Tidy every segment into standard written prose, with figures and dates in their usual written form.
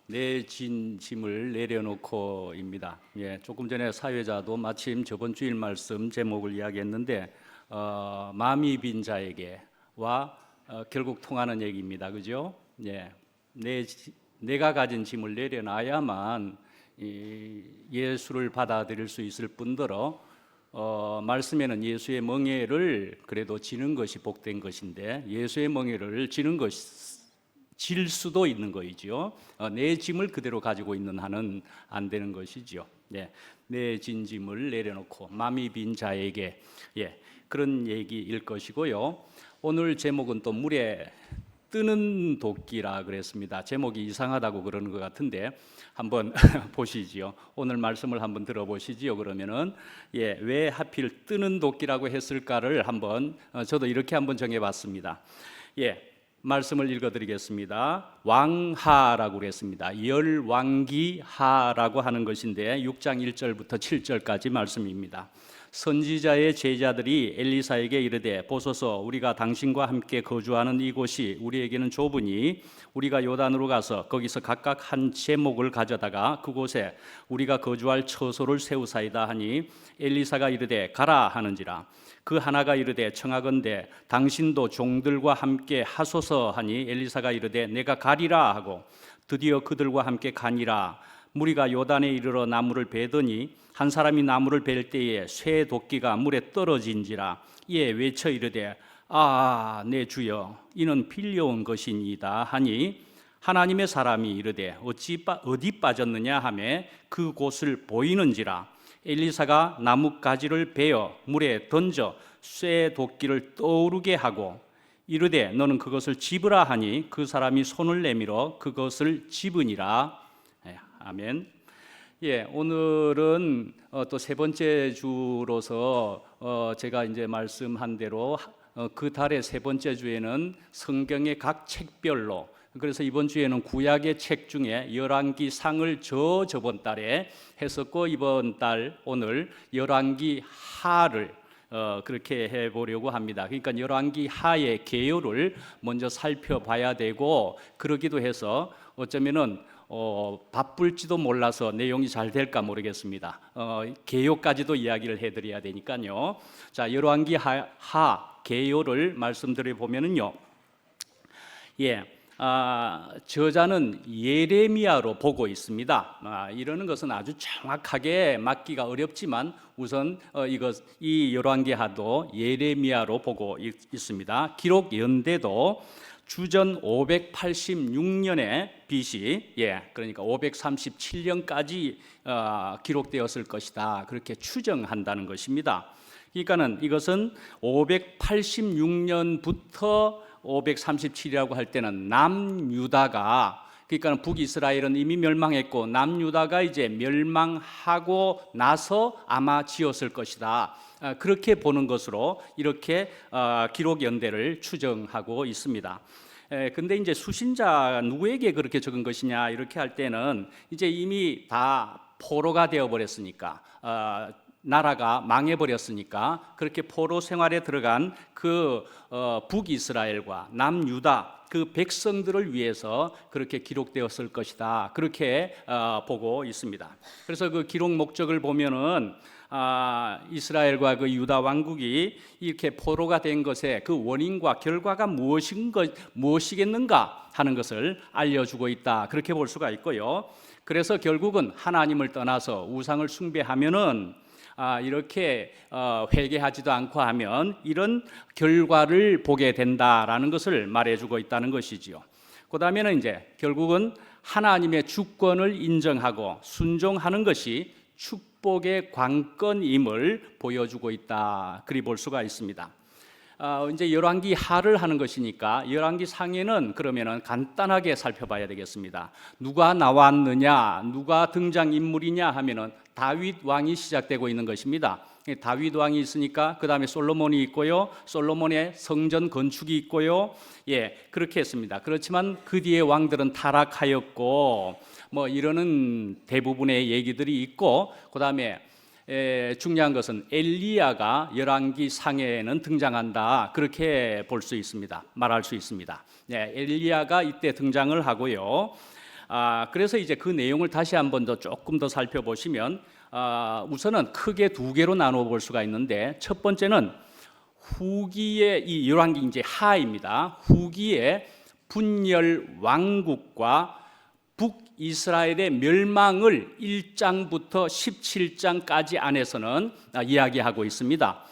내 진 짐을 내려놓고입니다. 조금 전에 사회자도 마침 저번 주일 말씀 제목을 이야기했는데 마음이 빈 자에게와 결국 통하는 얘기입니다. 그죠? 내가 가진 짐을 내려놔야만 예수를 받아들일 수 있을 뿐더러 말씀에는 예수의 멍에를 그래도 지는 것이 복된 것인데 예수의 멍에를 지는 것이 질 수도 있는 거이죠. 내 짐을 그대로 가지고 있는 한은 안 되는 것이죠. 내 진 짐을 내려놓고 마음이 빈 자에게 그런 얘기일 것이고요. 오늘 제목은 또 물에 뜨는 도끼라 그랬습니다. 제목이 이상하다고 그러는 것 같은데 한번 보시지요. 오늘 말씀을 한번 들어보시지요. 그러면은 왜 하필 뜨는 도끼라고 했을까를 한번 저도 이렇게 한번 정해봤습니다. 말씀을 읽어드리겠습니다. 왕하라고 그랬습니다. 열왕기하라고 하는 것인데 6장 1절부터 7절까지 말씀입니다. 선지자의 제자들이 엘리사에게 이르되 보소서 우리가 당신과 함께 거주하는 이곳이 우리에게는 좁으니 우리가 요단으로 가서 거기서 각각 한 제목을 가져다가 그곳에 우리가 거주할 처소를 세우사이다 하니 엘리사가 이르되 가라 하는지라. 그 하나가 이르되 청하건대 당신도 종들과 함께 하소서 하니 엘리사가 이르되 내가 가리라 하고 드디어 그들과 함께 가니라. 무리가 요단에 이르러 나무를 베더니 한 사람이 나무를 벨 때에 쇠 도끼가 물에 떨어진지라. 이에 외쳐 이르되 내 주여 이는 빌려온 것이니이다 하니 하나님의 사람이 이르되 어디 빠졌느냐 하매 그 곳을 보이는지라. 엘리사가 나뭇가지를 베어 물에 던져 쇠 도끼를 떠오르게 하고 이르되 너는 그것을 집으라 하니 그 사람이 손을 내밀어 그것을 집으니라. 아멘. 오늘은 또 세 번째 주로서 제가 이제 말씀한 대로 그 달의 세 번째 주에는 성경의 각 책별로, 그래서 이번 주에는 구약의 책 중에 열왕기상을 저번 달에 했었고 이번 달 오늘 열왕기하를 그렇게 해보려고 합니다. 그러니까 열왕기하의 개요를 먼저 살펴봐야 되고 그러기도 해서 어쩌면은 바쁠지도 몰라서 내용이 잘 될까 모르겠습니다. 개요까지도 이야기를 해드려야 되니까요. 자, 열왕기하 개요를 말씀드려 보면은요. 저자는 예레미야로 보고 있습니다. 이러는 것은 아주 정확하게 맞기가 어렵지만 우선 이 열왕기하도 예레미야로 보고 있습니다. 기록 연대도 주전 586년에 BC, 그러니까 537년까지 기록되었을 것이다. 그렇게 추정한다는 것입니다. 그러니까는 이것은 586년부터 537이라고 할 때는 남유다가, 그러니까 북이스라엘은 이미 멸망했고 남유다가 이제 멸망하고 나서 아마 지었을 것이다. 그렇게 보는 것으로 이렇게 기록 연대를 추정하고 있습니다. 근데 이제 수신자 누구에게 그렇게 적은 것이냐 이렇게 할 때는 이제 이미 다 포로가 되어 버렸으니까 나라가 망해버렸으니까 그렇게 포로 생활에 들어간 그 북이스라엘과 남유다 그 백성들을 위해서 그렇게 기록되었을 것이다. 그렇게 보고 있습니다. 그래서 그 기록 목적을 보면은 이스라엘과 그 유다 왕국이 이렇게 포로가 된 것의 그 원인과 결과가 무엇이겠는가 하는 것을 알려주고 있다. 그렇게 볼 수가 있고요. 그래서 결국은 하나님을 떠나서 우상을 숭배하면은 이렇게 회개하지도 않고 하면 이런 결과를 보게 된다라는 것을 말해주고 있다는 것이지요. 그 다음에는 이제 결국은 하나님의 주권을 인정하고 순종하는 것이 축복의 관건임을 보여주고 있다. 그리 볼 수가 있습니다. 이제 열왕기하를 하는 것이니까 열왕기상에는 그러면은 간단하게 살펴봐야 되겠습니다. 누가 나왔느냐, 누가 등장인물이냐 하면은 다윗 왕이 시작되고 있는 것입니다. 다윗 왕이 있으니까 그 다음에 솔로몬이 있고요. 솔로몬의 성전 건축이 있고요. 그렇게 했습니다. 그렇지만 그 뒤에 왕들은 타락하였고 이러는 대부분의 얘기들이 있고 그 다음에 중요한 것은 엘리야가 열왕기상에는 등장한다. 그렇게 볼 수 있습니다. 말할 수 있습니다. 엘리야가 이때 등장을 하고요. 그래서 이제 그 내용을 다시 한번 더 조금 더 살펴보시면 우선은 크게 두 개로 나누어 볼 수가 있는데, 첫 번째는 후기의 이 열왕기 이제 하입니다. 후기의 분열 왕국과 북이스라엘의 멸망을 1장부터 17장까지 안에서는 이야기하고 있습니다.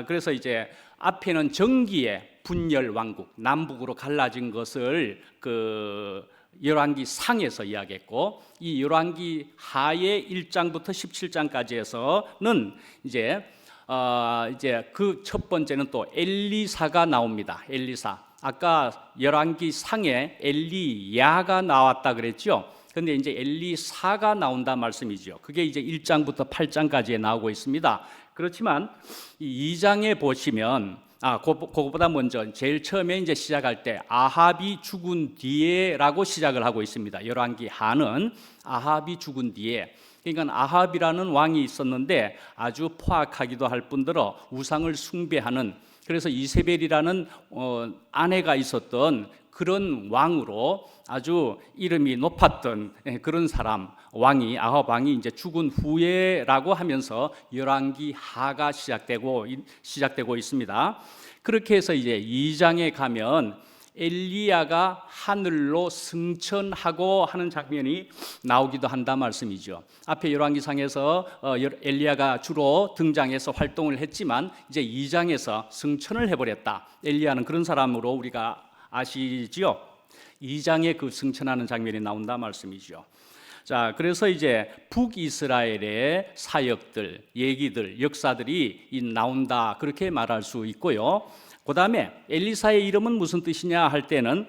그래서 이제 앞에는 정기의 분열 왕국, 남북으로 갈라진 것을 그 열왕기 상에서 이야기했고, 이 열왕기 하의 1장부터 17장까지에서는 이제 그 첫 번째는 또 엘리사가 나옵니다. 엘리사. 아까 열왕기 상에 엘리야가 나왔다 그랬죠. 근데 이제 엘리사가 나온다 말씀이죠. 그게 이제 1장부터 8장까지에 나오고 있습니다. 그렇지만 이 2장에 보시면 그거보다 먼저 제일 처음에 이제 시작할 때 아합이 죽은 뒤에라고 시작을 하고 있습니다. 열왕기 하는 아합이 죽은 뒤에. 그러니까 아합이라는 왕이 있었는데 아주 포악하기도 할 뿐더러 우상을 숭배하는, 그래서 이세벨이라는 아내가 있었던 그런 왕으로 아주 이름이 높았던 그런 사람, 왕이, 아합 왕이 이제 죽은 후에라고 하면서 열왕기 하가 시작되고 있습니다. 그렇게 해서 이제 2장에 가면 엘리야가 하늘로 승천하고 하는 장면이 나오기도 한다 말씀이죠. 앞에 열왕기상에서 엘리야가 주로 등장해서 활동을 했지만 이제 2장에서 승천을 해버렸다. 엘리야는 그런 사람으로 우리가 아시죠? 2장에 그 승천하는 장면이 나온다 말씀이죠. 자, 그래서 이제 북이스라엘의 사역들, 얘기들, 역사들이 나온다, 그렇게 말할 수 있고요. 그 다음에 엘리사의 이름은 무슨 뜻이냐 할 때는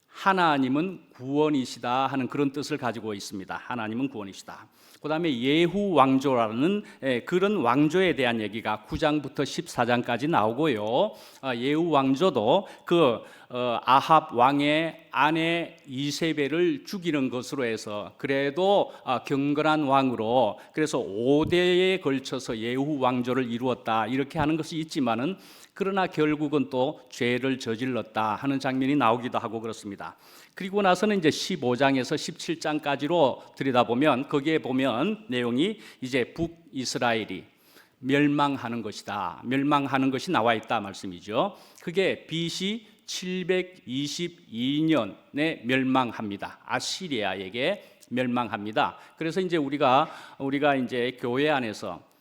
하나님은 구원이시다 하는 그런 뜻을 가지고 있습니다. 하나님은 구원이시다. 그 다음에 예후 왕조라는 그런 왕조에 대한 얘기가 9장부터 14장까지 나오고요. 예후 왕조도 그 아합 왕의 아내 이세벨을 죽이는 것으로 해서 그래도 경건한 왕으로, 그래서 5대에 걸쳐서 예후 왕조를 이루었다, 이렇게 하는 것이 있지만은 그러나 결국은 또 죄를 저질렀다 하는 장면이 나오기도 하고 그렇습니다. 그리고 나서는 이제 15장에서 17장까지로 들여다보면 거기에 보면 내용이 이제 북이스라엘이 멸망하는 것이다, 멸망하는 것이 나와 있다 말씀이죠. 그게 BC 722년에 멸망합니다. 아시리아에게 멸망합니다. 그래서 이제 우리가 이제 교회 안에서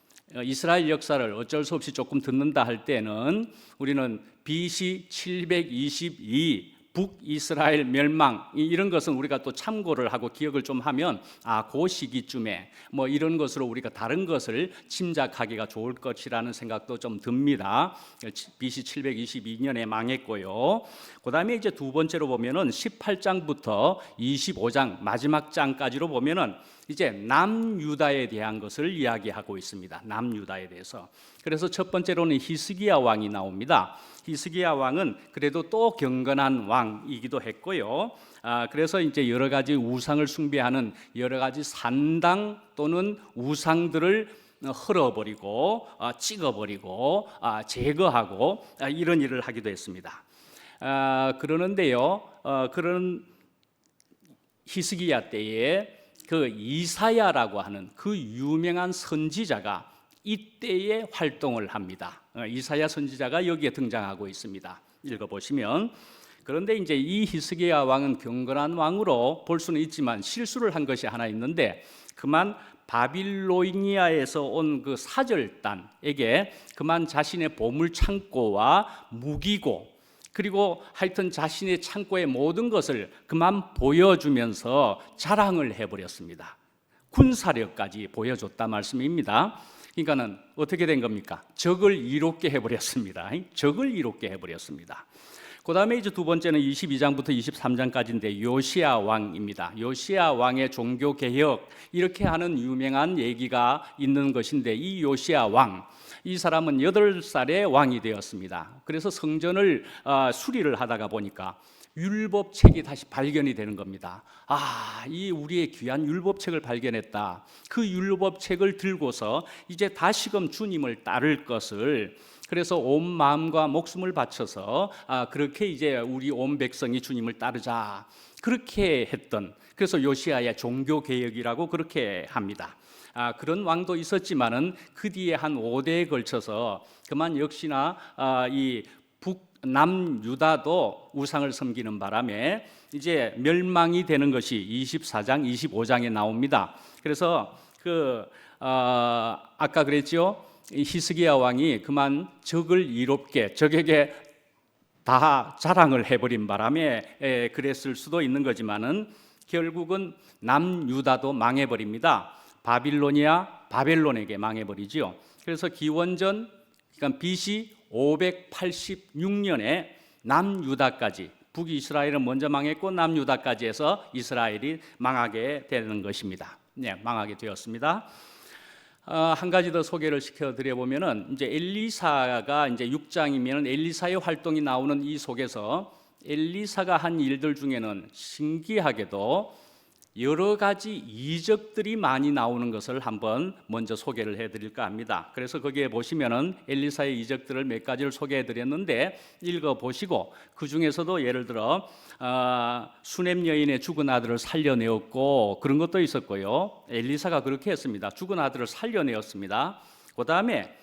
이스라엘 역사를 어쩔 수 없이 조금 듣는다 할 때는 우리는 BC 722 북이스라엘 멸망, 이런 것은 우리가 또 참고를 하고 기억을 좀 하면 그 시기쯤에 뭐 이런 것으로 우리가 다른 것을 짐작하기가 좋을 것이라는 생각도 좀 듭니다. BC 722년에 망했고요. 그 다음에 이제 두 번째로 보면은 18장부터 25장 마지막 장까지로 보면은 이제 남유다에 대한 것을 이야기하고 있습니다. 남유다에 대해서. 그래서 첫 번째로는 히스기야 왕이 나옵니다. 히스기야 왕은 그래도 또 경건한 왕이기도 했고요. 그래서 이제 여러 가지 우상을 숭배하는 여러 가지 산당 또는 우상들을 헐어버리고 찍어버리고 제거하고 이런 일을 하기도 했습니다. 그러는데요, 그런 히스기야 때에 그 이사야라고 하는 그 유명한 선지자가 이때에 활동을 합니다. 이사야 선지자가 여기에 등장하고 있습니다. 읽어보시면, 그런데 이제 이 히스기야 왕은 경건한 왕으로 볼 수는 있지만 실수를 한 것이 하나 있는데, 그만 바빌로니아에서 온 그 사절단에게 그만 자신의 보물 창고와 무기고, 그리고 하여튼 자신의 창고의 모든 것을 그만 보여주면서 자랑을 해버렸습니다. 군사력까지 보여줬다 말씀입니다. 그러니까는 어떻게 된 겁니까? 적을 이롭게 해버렸습니다. 적을 이롭게 해버렸습니다. 그 다음에 이제 두 번째는 22장부터 23장까지인데 요시야 왕입니다. 요시야 왕의 종교 개혁, 이렇게 하는 유명한 얘기가 있는 것인데, 이 요시야 왕, 이 사람은 8살에 왕이 되었습니다. 그래서 성전을 수리를 하다가 보니까 율법책이 다시 발견이 되는 겁니다. 이 우리의 귀한 율법책을 발견했다. 그 율법책을 들고서 이제 다시금 주님을 따를 것을, 그래서 온 마음과 목숨을 바쳐서 그렇게 이제 우리 온 백성이 주님을 따르자 그렇게 했던, 그래서 요시야의 종교 개혁이라고 그렇게 합니다. 그런 왕도 있었지만은 그 뒤에 한 5대에 걸쳐서 그만 역시나 이 북남 유다도 우상을 섬기는 바람에 이제 멸망이 되는 것이 24장, 25장에 나옵니다. 그래서 아까 그랬죠. 히스기야 왕이 그만 적을 이롭게 적에게 다 자랑을 해버린 바람에 그랬을 수도 있는 거지만은 결국은 남유다도 망해버립니다. 바벨론에게 망해버리죠. 그래서 기원전, 그러니까 BC 586년에 남유다까지, 북이스라엘은 먼저 망했고 남유다까지 해서 이스라엘이 망하게 되는 것입니다. 네, 망하게 되었습니다. 한 가지 더 소개를 시켜드려 보면은 이제 엘리사가 이제 6장이면 엘리사의 활동이 나오는 이 속에서 엘리사가 한 일들 중에는 신기하게도 여러 가지 이적들이 많이 나오는 것을 한번 먼저 소개를 해드릴까 합니다. 그래서 거기에 보시면은 엘리사의 이적들을 몇 가지를 소개해드렸는데 읽어 보시고 그 중에서도 예를 들어 수넴 여인의 죽은 아들을 살려내었고 그런 것도 있었고요. 엘리사가 그렇게 했습니다. 죽은 아들을 살려내었습니다. 그 다음에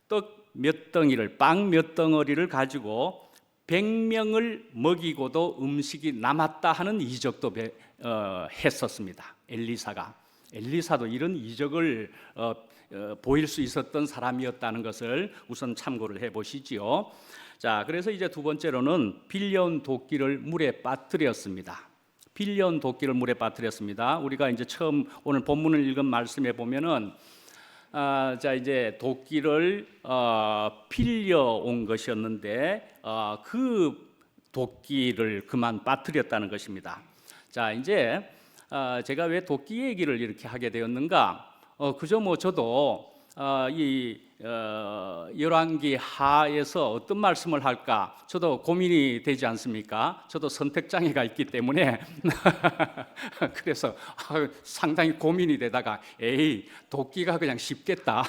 떡 몇 덩이를, 빵 몇 덩어리를 가지고 100명을 먹이고도 음식이 남았다 하는 이적도 했었습니다. 엘리사도 이런 이적을 보일 수 있었던 사람이었다는 것을 우선 참고를 해보시지요. 자, 그래서 이제 두 번째로는 빌려온 도끼를 물에 빠뜨렸습니다. 빌려온 도끼를 물에 빠뜨렸습니다. 우리가 이제 처음 오늘 본문을 읽은 말씀에 보면은 자, 이제 도끼를 빌려온 것이었는데 그 도끼를 그만 빠뜨렸다는 것입니다. 자, 이제 제가 왜 도끼 얘기를 이렇게 하게 되었는가? 그저 뭐 저도 이 열왕기 하에서 어떤 말씀을 할까? 저도 고민이 되지 않습니까? 저도 선택장애가 있기 때문에 그래서 상당히 고민이 되다가 도끼가 그냥 쉽겠다.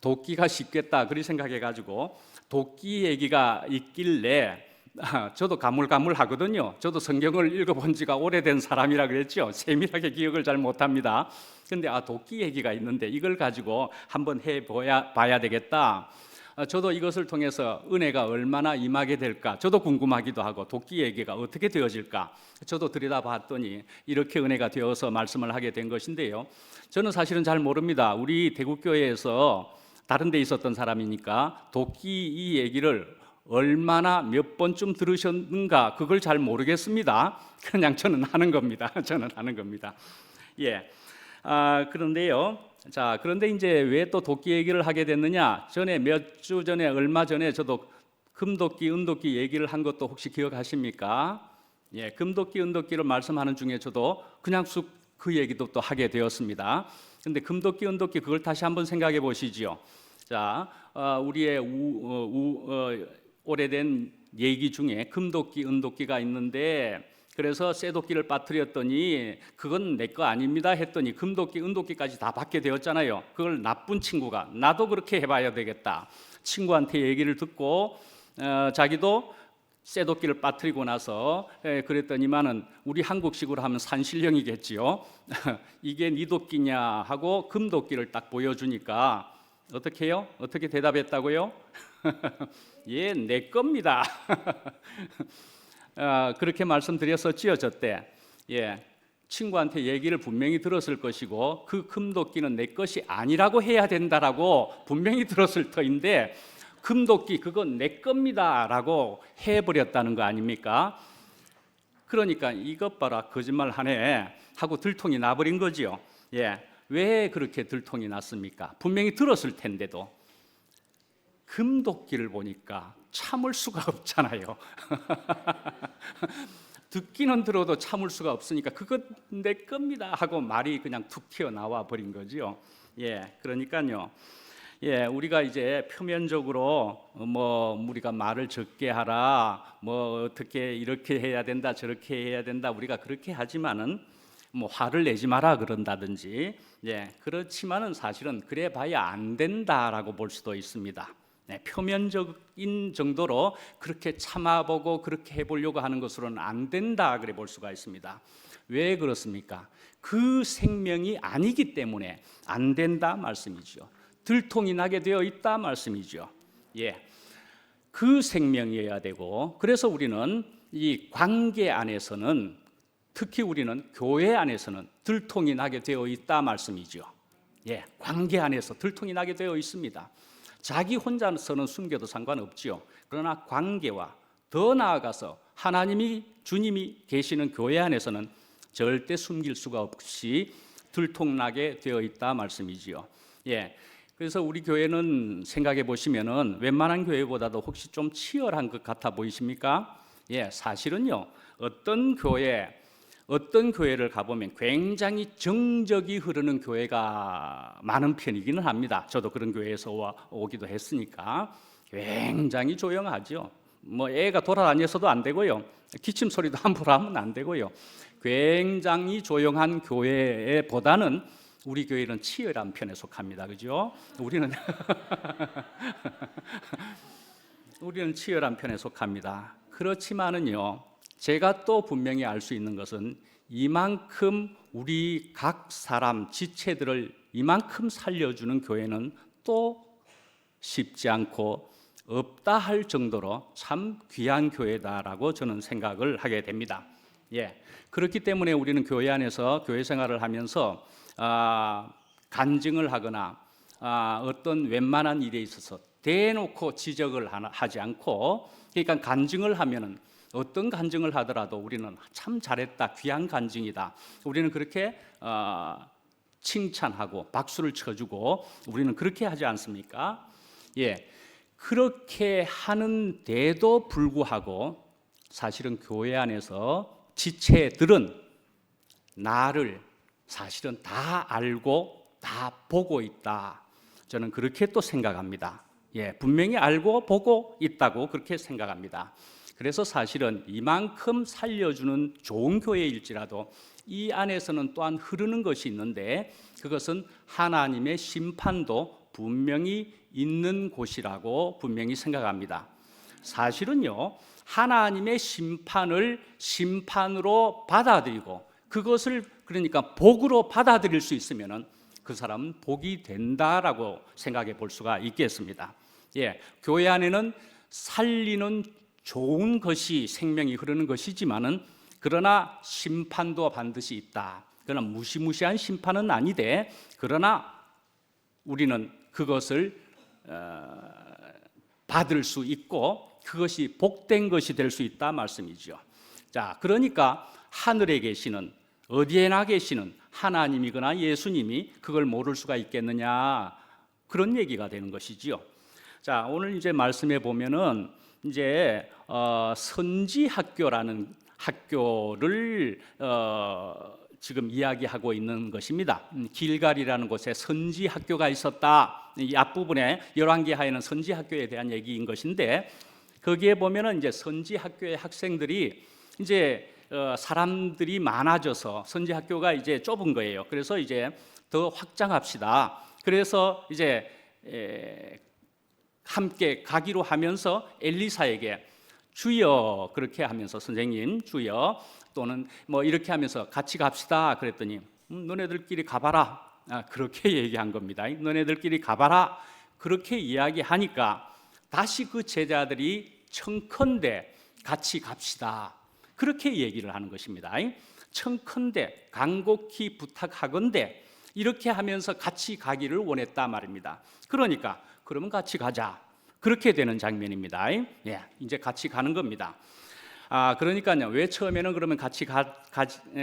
도끼가 쉽겠다 그렇게 생각해가지고 도끼 얘기가 있길래 저도 가물가물하거든요. 저도 성경을 읽어본 지가 오래된 사람이라 그랬죠. 세밀하게 기억을 잘 못합니다. 그런데 도끼 얘기가 있는데 이걸 가지고 한번 봐야 되겠다. 저도 이것을 통해서 은혜가 얼마나 임하게 될까 저도 궁금하기도 하고 도끼 얘기가 어떻게 되어질까 저도 들여다봤더니 이렇게 은혜가 되어서 말씀을 하게 된 것인데요. 저는 사실은 잘 모릅니다. 우리 대국교회에서 다른 데 있었던 사람이니까 도끼 이 얘기를 얼마나 몇 번쯤 들으셨는가 그걸 잘 모르겠습니다. 그냥 저는 하는 겁니다. 예. 그런데요. 자, 그런데 이제 왜 또 도끼 얘기를 하게 됐느냐? 전에 몇 주 전에 얼마 전에 저도 금도끼, 은도끼 얘기를 한 것도 혹시 기억하십니까? 예, 금도끼, 은도끼를 말씀하는 중에 저도 그냥 쑥 그 얘기도 또 하게 되었습니다. 근데 금도끼, 은도끼 그걸 다시 한번 생각해 보시죠. 자, 우리의 오래된 얘기 중에 금도끼, 은도끼가 있는데 그래서 쇠도끼를 빠뜨렸더니 그건 내 거 아닙니다 했더니 금도끼, 은도끼까지 다 받게 되었잖아요. 그걸 나쁜 친구가 나도 그렇게 해봐야 되겠다. 친구한테 얘기를 듣고 자기도 쇠도끼를 빠뜨리고 나서 그랬더니만은 우리 한국식으로 하면 산신령이겠지요. 이게 네 도끼냐 하고 금도끼를 딱 보여주니까 어떻게 해요? 어떻게 대답했다고요? 예, 내 겁니다. 그렇게 말씀드렸었지요, 저 때. 예, 친구한테 얘기를 분명히 들었을 것이고 그 금도끼는 내 것이 아니라고 해야 된다라고 분명히 들었을 터인데 금도끼 그건 내 겁니다라고 해버렸다는 거 아닙니까? 그러니까 이것 봐라 거짓말하네 하고 들통이 나버린 거지요. 예, 왜 그렇게 들통이 났습니까? 분명히 들었을 텐데도 금도끼를 보니까 참을 수가 없잖아요. 듣기는 들어도 참을 수가 없으니까 그것 내 겁니다 하고 말이 그냥 툭 튀어나와 버린 거죠. 예, 그러니까요. 예, 우리가 이제 표면적으로 뭐 우리가 말을 적게 하라, 뭐 어떻게 이렇게 해야 된다, 저렇게 해야 된다, 우리가 그렇게 하지만은 뭐 화를 내지 마라 그런다든지, 그렇지만은 사실은 그래 봐야 안 된다라고 볼 수도 있습니다. 표면적인 정도로 그렇게 참아보고 그렇게 해보려고 하는 것으로는 안 된다 그래 볼 수가 있습니다. 왜 그렇습니까? 그 생명이 아니기 때문에 안 된다 말씀이죠. 들통이 나게 되어 있다 말씀이죠. 그 생명이어야 되고, 그래서 우리는 이 관계 안에서는, 특히 우리는 교회 안에서는 들통이 나게 되어 있다 말씀이죠. 관계 안에서 들통이 나게 되어 있습니다. 자기 혼자서는 숨겨도 상관없지요. 그러나 관계와 더 나아가서 하나님이, 주님이 계시는 교회 안에서는 절대 숨길 수가 없이 들통나게 되어 있다 말씀이지요. 그래서 우리 교회는 생각해 보시면은 웬만한 교회보다도 혹시 좀 치열한 것 같아 보이십니까? 사실은요, 어떤 교회를 가보면 굉장히 정적이 흐르는 교회가 많은 편이기는 합니다. 저도 그런 교회에서 오기도 했으니까. 굉장히 조용하죠. 뭐 애가 돌아다녀서도 안 되고요, 기침 소리도 함부로 하면 안 되고요. 굉장히 조용한 교회보다는 우리 교회는 치열한 편에 속합니다. 그죠? 우리는 치열한 편에 속합니다. 그렇지만은요, 제가 또 분명히 알 수 있는 것은 이만큼 우리 각 사람 지체들을 이만큼 살려주는 교회는 또 쉽지 않고 없다 할 정도로 참 귀한 교회다라고 저는 생각을 하게 됩니다. 그렇기 때문에 우리는 교회 안에서 교회 생활을 하면서 간증을 하거나 어떤 웬만한 일에 있어서 대놓고 지적을 하지 않고, 그러니까 간증을 하면은 어떤 간증을 하더라도 우리는 참 잘했다, 귀한 간증이다, 우리는 그렇게 칭찬하고 박수를 쳐주고 우리는 그렇게 하지 않습니까? 그렇게 하는데도 불구하고 사실은 교회 안에서 지체들은 나를 사실은 다 알고 다 보고 있다, 저는 그렇게 또 생각합니다. 분명히 알고 보고 있다고 그렇게 생각합니다. 그래서 사실은 이만큼 살려주는 좋은 교회일지라도 이 안에서는 또한 흐르는 것이 있는데, 그것은 하나님의 심판도 분명히 있는 곳이라고 분명히 생각합니다. 사실은요, 하나님의 심판을 심판으로 받아들이고 그것을 그러니까 복으로 받아들일 수 있으면은 그 사람은 복이 된다라고 생각해 볼 수가 있겠습니다. 교회 안에는 살리는 좋은 것이, 생명이 흐르는 것이지만은 그러나 심판도 반드시 있다. 그러나 무시무시한 심판은 아니되, 그러나 우리는 그것을 받을 수 있고 그것이 복된 것이 될 수 있다 말씀이죠. 자, 그러니까 하늘에 계시는, 어디에나 계시는 하나님이거나 예수님이 그걸 모를 수가 있겠느냐, 그런 얘기가 되는 것이지요. 자, 오늘 이제 말씀해 보면은 이제 선지학교라는 학교를 지금 이야기하고 있는 것입니다. 길갈이라는 곳에 선지학교가 있었다. 이 앞부분에 열왕기하에는 선지학교에 대한 얘기인 것인데, 거기에 보면은 이제 선지학교의 학생들이 이제 사람들이 많아져서 선지학교가 이제 좁은 거예요. 그래서 이제 더 확장합시다. 그래서 이제 함께 가기로 하면서 엘리사에게 주여, 그렇게 하면서 선생님 주여, 또는 뭐 이렇게 하면서 같이 갑시다 그랬더니 너네들끼리 가봐라, 그렇게 얘기한 겁니다. 너네들끼리 가봐라 그렇게 이야기하니까 다시 그 제자들이 청컨대 같이 갑시다 그렇게 얘기를 하는 것입니다. 청컨대, 간곡히 부탁하건대, 이렇게 하면서 같이 가기를 원했다 말입니다. 그러니까 그러면 같이 가자, 그렇게 되는 장면입니다. 이제 같이 가는 겁니다. 그러니까요, 왜 처음에는 그러면 같이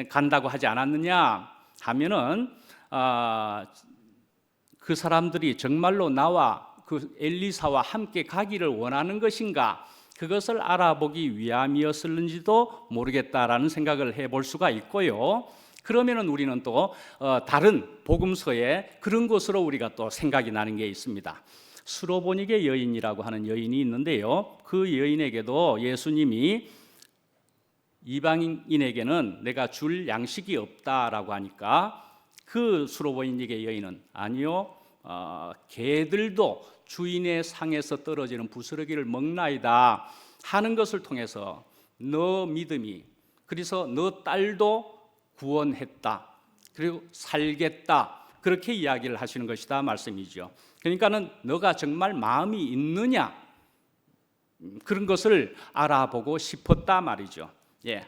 간다고 하지 않았느냐 하면은 그 사람들이 정말로 나와 그 엘리사와 함께 가기를 원하는 것인가, 그것을 알아보기 위함이었을는지도 모르겠다라는 생각을 해볼 수가 있고요. 그러면은 우리는 또 다른 복음서에 그런 것으로 우리가 또 생각이 나는 게 있습니다. 수로보니게 여인이라고 하는 여인이 있는데요, 그 여인에게도 예수님이 이방인에게는 내가 줄 양식이 없다라고 하니까 그 수로보이니게 여인은 아니요, 개들도 주인의 상에서 떨어지는 부스러기를 먹나이다 하는 것을 통해서 너 믿음이, 그래서 너 딸도 구원했다, 그리고 살겠다, 그렇게 이야기를 하시는 것이다 말씀이죠. 그러니까는 너가 정말 마음이 있느냐, 그런 것을 알아보고 싶었다 말이죠. 예.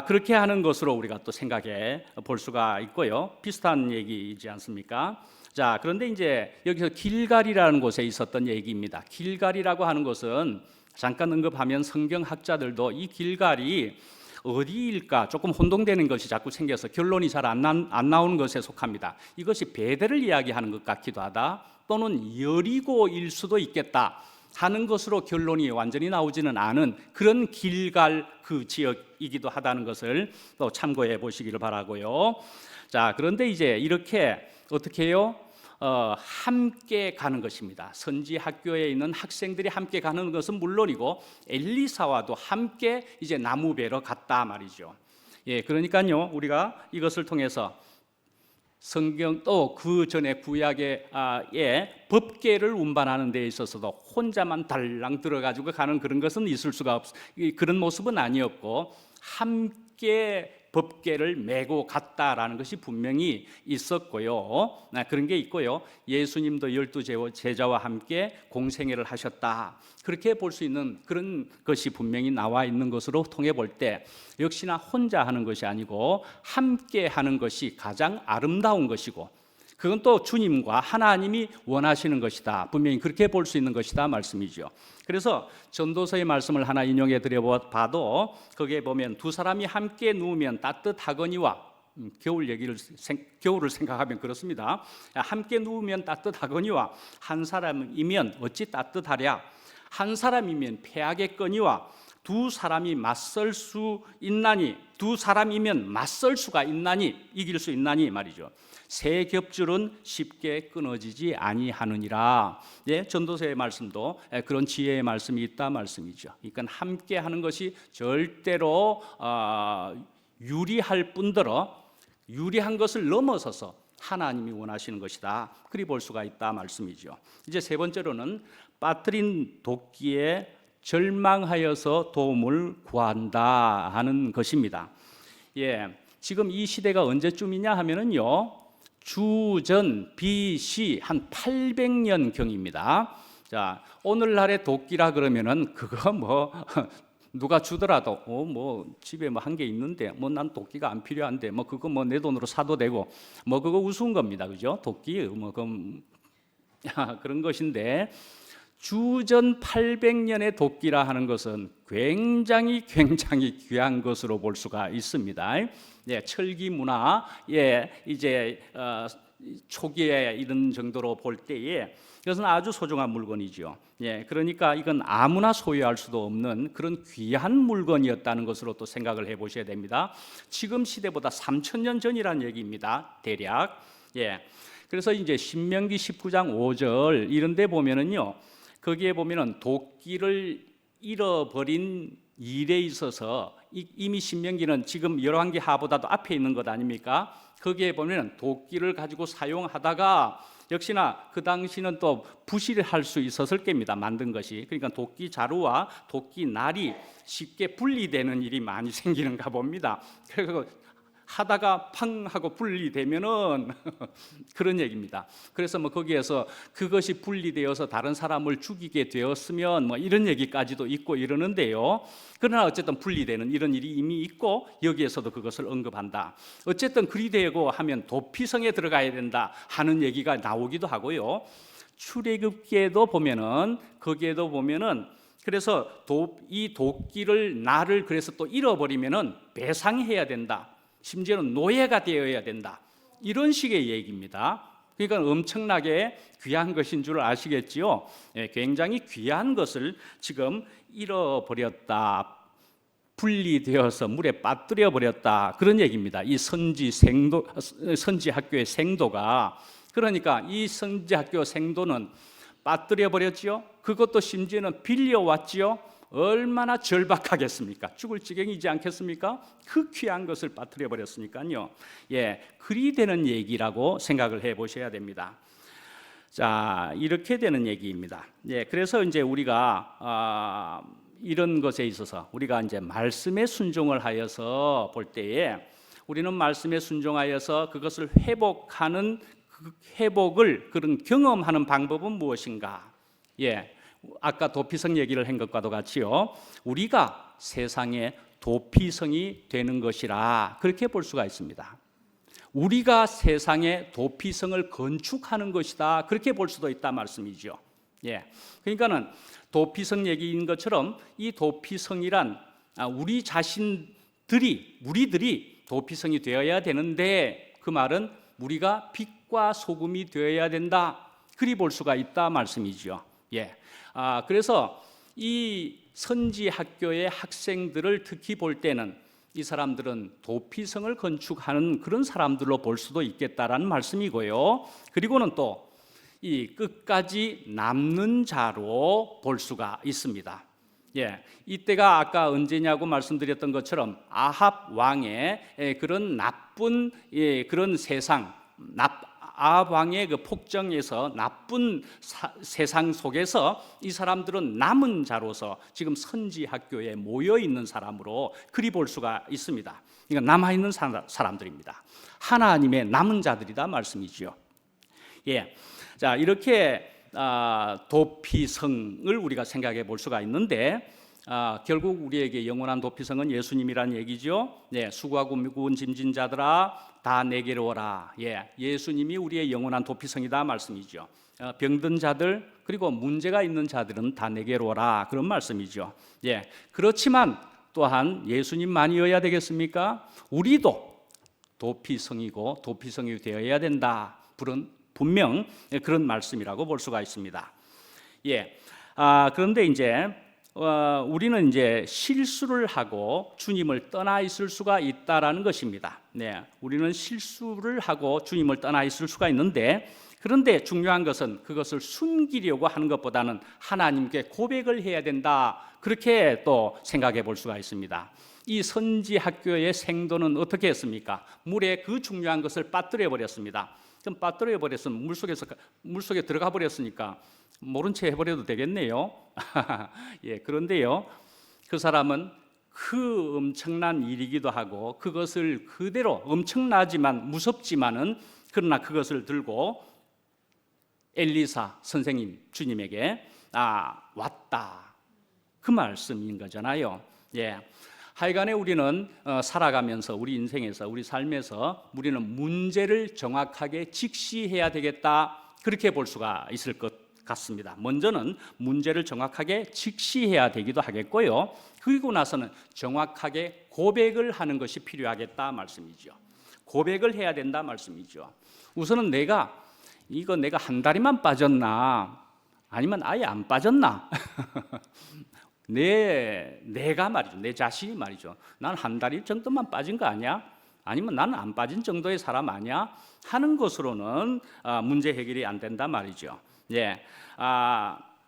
그렇게 하는 것으로 우리가 또 생각해 볼 수가 있고요. 비슷한 얘기이지 않습니까? 자, 그런데 이제 여기서 길갈이라는 곳에 있었던 얘기입니다. 길갈이라고 하는 곳은 잠깐 언급하면 성경학자들도 이 길갈이 어디일까 조금 혼동되는 것이 자꾸 생겨서 결론이 잘 안 나오는 것에 속합니다. 이것이 베델을 이야기하는 것 같기도 하다, 또는 여리고일 수도 있겠다 하는 것으로 결론이 완전히 나오지는 않은 그런 길갈 그 지역이기도 하다는 것을 또 참고해 보시기를 바라고요. 자, 그런데 이제 이렇게 어떻게 해요? 함께 가는 것입니다. 선지 학교에 있는 학생들이 함께 가는 것은 물론이고 엘리사와도 함께 이제 나무 베러 갔다 말이죠. 예, 그러니까요, 우리가 이것을 통해서 성경 또 그 전에 구약의 법궤를 운반하는 데 있어서도 혼자만 달랑 들어가지고 가는 그런 것은 있을 수가 그런 모습은 아니었고 함께 법궤를 메고 갔다라는 것이 분명히 있었고요. 그런 게 있고요. 예수님도 12 제자와 함께 공생애를 하셨다, 그렇게 볼 수 있는 그런 것이 분명히 나와 있는 것으로 통해 볼 때 역시나 혼자 하는 것이 아니고 함께 하는 것이 가장 아름다운 것이고, 그건 또 주님과 하나님이 원하시는 것이다, 분명히 그렇게 볼 수 있는 것이다 말씀이죠. 그래서 전도서의 말씀을 하나 인용해 드려봐도 거기에 보면 두 사람이 함께 누우면 따뜻하거니와, 겨울을 생각하면 그렇습니다. 함께 누우면 따뜻하거니와 한 사람이면 어찌 따뜻하랴, 한 사람이면 패하겠거니와 두 사람이 맞설 수 있나니, 두 사람이면 맞설 수가 있나니, 이길 수 있나니 말이죠. 새 겹줄은 쉽게 끊어지지 아니하느니라. 예, 전도서의 말씀도 그런 지혜의 말씀이 있다 말씀이죠. 그러니까 함께 하는 것이 절대로 유리할 뿐더러 유리한 것을 넘어서서 하나님이 원하시는 것이다, 그리 볼 수가 있다 말씀이죠. 이제 세 번째로는 빠뜨린 도끼에 절망하여서 도움을 구한다 하는 것입니다. 예, 지금 이 시대가 언제쯤이냐 하면은요, 주전 BC 한 800년 경입니다. 자, 오늘날의 도끼라 그러면은 그거 뭐 누가 주더라도 뭐 집에 뭐 한 개 있는데 뭐 난 도끼가 안 필요한데 뭐 그거 뭐 내 돈으로 사도 되고 뭐 그거 우스운 겁니다, 그죠? 도끼 뭐 그런 것인데, 주전 800년의 도끼라 하는 것은 굉장히 귀한 것으로 볼 수가 있습니다. 예, 철기 문화에 이제 초기에 이런 정도로 볼 때에 이것은 아주 소중한 물건이죠. 예, 그러니까 이건 아무나 소유할 수도 없는 그런 귀한 물건이었다는 것으로 또 생각을 해보셔야 됩니다. 지금 시대보다 3000년 전이라는 얘기입니다, 대략. 예, 그래서 이제 신명기 19장 5절 이런 데 보면은요, 거기에 보면은 도끼를 잃어버린 일에 있어서 이미 신명기는 지금 열왕기 하보다도 앞에 있는 것 아닙니까? 거기에 보면 도끼를 가지고 사용하다가 역시나 그 당시는 또 부실할 수 있었을 겁니다, 만든 것이. 그러니까 도끼 자루와 도끼 날이 쉽게 분리되는 일이 많이 생기는가 봅니다. 그래서 하다가 팡 하고 분리되면은 그런 얘기입니다. 그래서 뭐 거기에서 그것이 분리되어서 다른 사람을 죽이게 되었으면 뭐 이런 얘기까지도 있고 이러는데요. 그러나 어쨌든 분리되는 이런 일이 이미 있고 여기에서도 그것을 언급한다. 어쨌든 그리 되고 하면 도피성에 들어가야 된다 하는 얘기가 나오기도 하고요. 출애굽기에도 보면은 거기에도 보면은 그래서 이 도끼를 날을 그래서 또 잃어버리면은 배상해야 된다. 심지어는 노예가 되어야 된다, 이런 식의 얘기입니다. 그러니까 엄청나게 귀한 것인 줄 아시겠지요. 예, 굉장히 귀한 것을 지금 잃어버렸다, 분리되어서 물에 빠뜨려 버렸다, 그런 얘기입니다. 이 선지 학교의 생도가. 그러니까 이 선지 학교 생도는 빠뜨려 버렸지요. 그것도 심지어는 빌려왔지요. 얼마나 절박하겠습니까? 죽을 지경이지 않겠습니까? 그 귀한 것을 빠뜨려 버렸으니까요. 예, 그리 되는 얘기라고 생각을 해 보셔야 됩니다. 자, 이렇게 되는 얘기입니다. 예, 그래서 이제 우리가 이런 것에 있어서 우리가 이제 말씀에 순종을 하여서 볼 때에 우리는 말씀에 순종하여서 그것을 회복하는 그 회복을 그런 경험하는 방법은 무엇인가? 예, 아까 도피성 얘기를 한 것과도 같이요. 우리가 세상의 도피성이 되는 것이라 그렇게 볼 수가 있습니다. 우리가 세상의 도피성을 건축하는 것이다 그렇게 볼 수도 있다 말씀이죠. 예, 그러니까는 도피성 얘기인 것처럼 이 도피성이란 우리들이 도피성이 되어야 되는데 그 말은 우리가 빛과 소금이 되어야 된다 그리 볼 수가 있다 말씀이죠. 예, 그래서 이 선지 학교의 학생들을 특히 볼 때는 이 사람들은 도피성을 건축하는 그런 사람들로 볼 수도 있겠다라는 말씀이고요. 그리고는 또 이 끝까지 남는 자로 볼 수가 있습니다. 예, 이때가 아까 언제냐고 말씀드렸던 것처럼 아합 왕의 그런 나쁜 그런 세상, 아합 왕의 그 폭정에서 나쁜 세상 속에서 이 사람들은 남은 자로서 지금 선지 학교에 모여 있는 사람으로 그리 볼 수가 있습니다. 그러니까 남아 있는 사람들입니다. 하나님의 남은 자들이다 말씀이지요. 예, 자 이렇게 도피성을 우리가 생각해 볼 수가 있는데 결국 우리에게 영원한 도피성은 예수님이란 얘기죠. 네, 수고하고 무거운 짐진 자들아 다 내게로 오라. 예, 예수님이 우리의 영원한 도피성이다 말씀이죠. 병든 자들 그리고 문제가 있는 자들은 다 내게로 오라 그런 말씀이죠. 예, 그렇지만 또한 예수님만이어야 되겠습니까? 우리도 도피성이고 도피성이 되어야 된다. 분명 그런 말씀이라고 볼 수가 있습니다. 예, 그런데 이제 우리는 이제 실수를 하고 주님을 떠나 있을 수가 있다라는 것입니다. 네, 우리는 실수를 하고 주님을 떠나 있을 수가 있는데 그런데 중요한 것은 그것을 숨기려고 하는 것보다는 하나님께 고백을 해야 된다. 그렇게 또 생각해 볼 수가 있습니다. 이 선지 학교의 생도는 어떻게 했습니까? 물에 그 중요한 것을 빠뜨려 버렸습니다. 그럼 빠뜨려 버렸으면 물속에 들어가 버렸으니까 모른 채 해버려도 되겠네요. 예, 그런데요, 그 사람은 그 엄청난 일이기도 하고 그것을 그대로 엄청나지만 무섭지만은 그러나 그것을 들고 엘리사 선생님 주님에게 왔다 그 말씀인 거잖아요. 예. 하여간에 우리는 살아가면서 우리 인생에서 우리 삶에서 우리는 문제를 정확하게 직시해야 되겠다 그렇게 볼 수가 있을 것 같습니다. 먼저는 문제를 정확하게 직시해야 되기도 하겠고요. 그리고 나서는 정확하게 고백을 하는 것이 필요하겠다 말씀이죠. 고백을 해야 된다 말씀이죠. 우선은 내가 한 다리만 빠졌나 아니면 아예 안 빠졌나 내가 말이죠. 내 자신이 말이죠. 난 한 다리 정도만 빠진 거 아니야? 아니면 나는 안 빠진 정도의 사람 아니야? 하는 것으로는 문제 해결이 안 된다 말이죠. 예,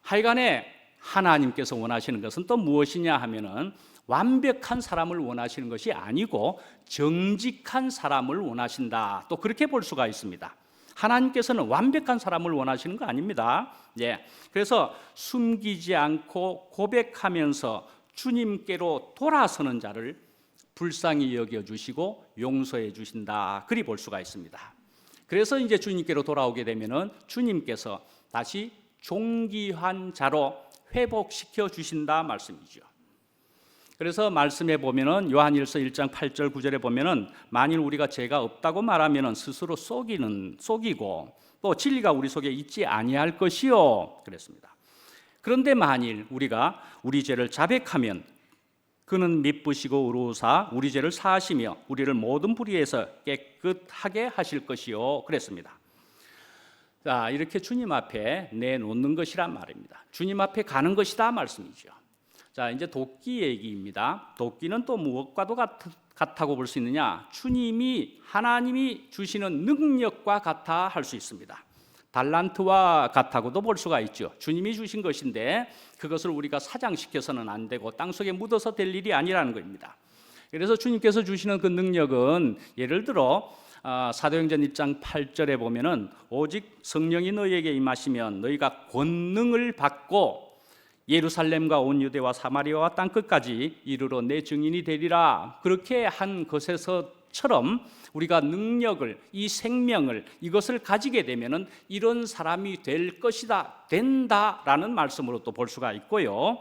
하여간에 하나님께서 원하시는 것은 또 무엇이냐 하면은 완벽한 사람을 원하시는 것이 아니고 정직한 사람을 원하신다. 또 그렇게 볼 수가 있습니다. 하나님께서는 완벽한 사람을 원하시는 거 아닙니다. 예, 그래서 숨기지 않고 고백하면서 주님께로 돌아서는 자를 불쌍히 여겨주시고 용서해 주신다. 그리 볼 수가 있습니다. 그래서 이제 주님께로 돌아오게 되면은 주님께서 다시 종기한 자로 회복시켜 주신다 말씀이죠. 그래서 말씀에 보면은 요한일서 1장 8절 9절에 보면은 만일 우리가 죄가 없다고 말하면은 스스로 속이고 또 진리가 우리 속에 있지 아니할 것이요 그랬습니다. 그런데 만일 우리가 우리 죄를 자백하면 그는 미쁘시고 의로우사 우리 죄를 사하시며 우리를 모든 불의에서 깨끗하게 하실 것이요 그랬습니다. 자, 이렇게 주님 앞에 내놓는 것이란 말입니다. 주님 앞에 가는 것이다 말씀이죠. 자, 이제 도끼 얘기입니다. 도끼는 또 무엇과도 같다고 볼 수 있느냐? 하나님이 주시는 능력과 같아 할 수 있습니다. 달란트와 같다고도 볼 수가 있죠. 주님이 주신 것인데 그것을 우리가 사장시켜서는 안 되고 땅속에 묻어서 될 일이 아니라는 겁니다. 그래서 주님께서 주시는 그 능력은 예를 들어 사도행전 1장 8절에 보면은 오직 성령이 너희에게 임하시면 너희가 권능을 받고 예루살렘과 온 유대와 사마리아와 땅끝까지 이르러 내 증인이 되리라. 그렇게 한 것에서처럼 우리가 능력을, 이 생명을, 이것을 가지게 되면은 이런 사람이 될 것이다, 된다라는 말씀으로 또 볼 수가 있고요.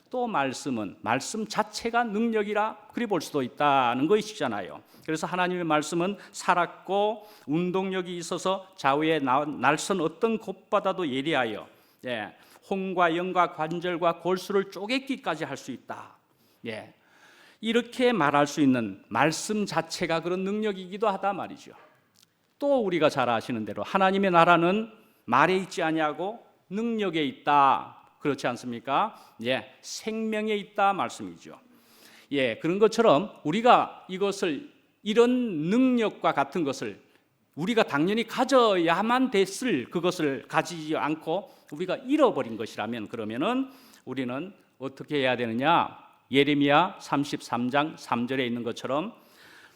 또 말씀은 말씀 자체가 능력이라 그리 볼 수도 있다는 것이잖아요. 그래서 하나님의 말씀은 살았고 운동력이 있어서 좌우에 날선 어떤 곳보다도 예리하여 홍과 영과 관절과 골수를 쪼개기까지 할 수 있다. 이렇게 말할 수 있는 말씀 자체가 그런 능력이기도 하다 말이죠. 또 우리가 잘 아시는 대로 하나님의 나라는 말에 있지 아니하고 능력에 있다. 그렇지 않습니까? 생명에 있다 말씀이죠. 그런 것처럼 우리가 이것을 이런 능력과 같은 것을 우리가 당연히 가져야만 됐을 그것을 가지지 않고 우리가 잃어버린 것이라면 그러면은 우리는 어떻게 해야 되느냐? 예레미야 33장 3절에 있는 것처럼